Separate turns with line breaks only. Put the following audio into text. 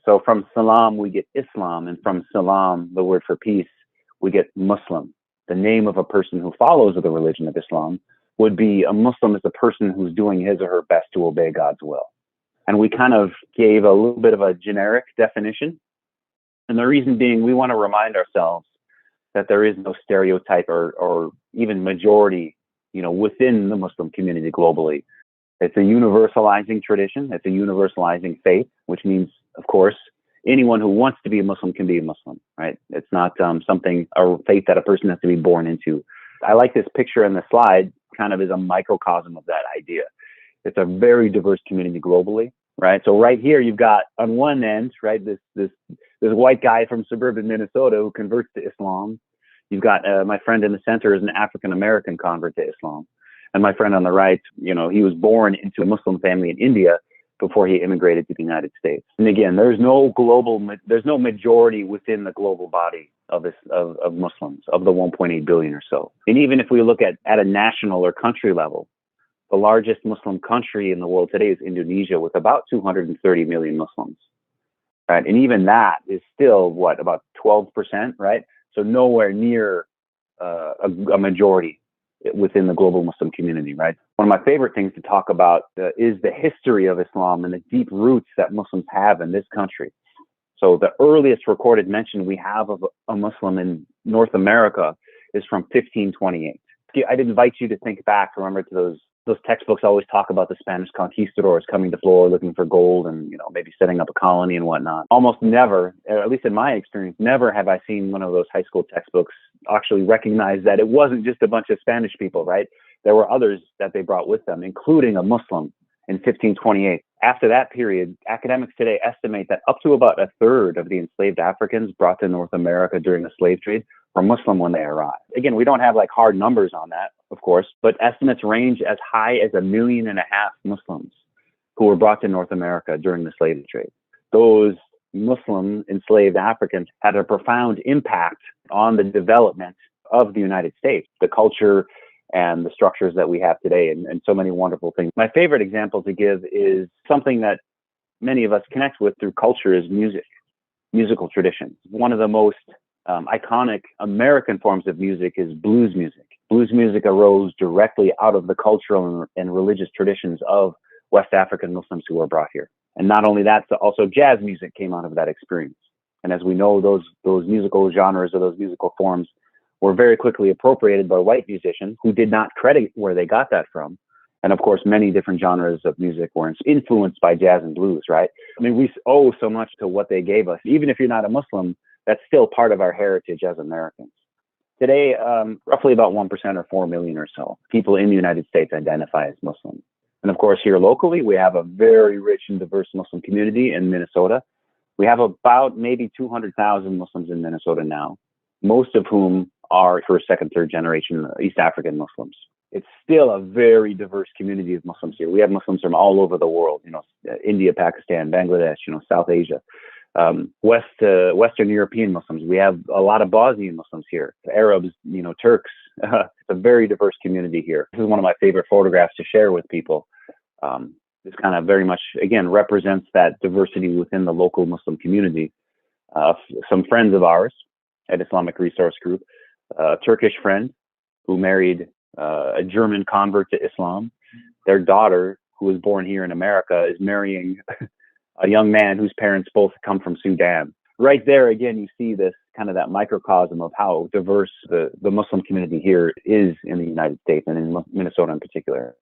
So from Salam, we get Islam, and from Salam, the word for peace, we get Muslim. The name of a person who follows the religion of Islam would be a Muslim is a person who's doing his or her best to obey God's will. And we kind of gave a little bit of a generic definition. And the reason being, we want to remind ourselves that there is no stereotype or even majority, within the Muslim community globally. It's a universalizing tradition. It's a universalizing faith, which means, of course, anyone who wants to be a Muslim can be a Muslim, right? It's not a faith that a person has to be born into. I like this picture in the slide, kind of is a microcosm of that idea. It's a very diverse community globally, right? So right here, you've got on one end, right, this white guy from suburban Minnesota who converts to Islam. You've got my friend in the center is an African-American convert to Islam. And my friend on the right, he was born into a Muslim family in India before he immigrated to the United States. And again, there's no majority within the global body of Muslims, of the 1.8 billion or so. And even if we look at a national or country level, the largest Muslim country in the world today is Indonesia, with about 230 million Muslims, right? And even that is still about 12%, right? So nowhere near a majority within the global Muslim community, right? One of my favorite things to talk about is the history of Islam and the deep roots that Muslims have in this country. So the earliest recorded mention we have of a Muslim in North America is from 1528. I'd invite you to think back, remember, to those textbooks always talk about the Spanish conquistadors coming to Florida looking for gold and, maybe setting up a colony and whatnot. Almost never, at least in my experience, never have I seen one of those high school textbooks actually recognize that it wasn't just a bunch of Spanish people, right? There were others that they brought with them, including a Muslim in 1528. After that period, academics today estimate that up to about a third of the enslaved Africans brought to North America during the slave trade were Muslim when they arrived. Again, we don't have hard numbers on that, of course, but estimates range as high as 1.5 million Muslims who were brought to North America during the slave trade. Those Muslim enslaved Africans had a profound impact on the development of the United States, the culture and the structures that we have today, and so many wonderful things. My favorite example to give is something that many of us connect with through culture is music, musical traditions. One of the most iconic American forms of music is blues music. Blues music arose directly out of the cultural and religious traditions of West African Muslims who were brought here. And not only that, but also jazz music came out of that experience. And as we know, those musical genres or those musical forms were very quickly appropriated by white musicians who did not credit where they got that from. And of course, many different genres of music were influenced by jazz and blues, right? I mean, we owe so much to what they gave us. Even if you're not a Muslim, that's still part of our heritage as Americans. Today, roughly about 1% or 4 million or so people in the United States identify as Muslim. And of course, here locally, we have a very rich and diverse Muslim community in Minnesota. We have about maybe 200,000 Muslims in Minnesota now, most of whom are first, second, third generation East African Muslims. It's still a very diverse community of Muslims here. We have Muslims from all over the world, India, Pakistan, Bangladesh, South Asia, Western European Muslims. We have a lot of Bosnian Muslims here, Arabs, Turks. It's a very diverse community here. This is one of my favorite photographs to share with people. This kind of very much, again, represents that diversity within the local Muslim community. Some friends of ours at Islamic Resource Group, a Turkish friend who married a German convert to Islam. Their daughter, who was born here in America, is marrying a young man whose parents both come from Sudan. Right there, again, you see this kind of that microcosm of how diverse the Muslim community here is in the United States and in Minnesota in particular.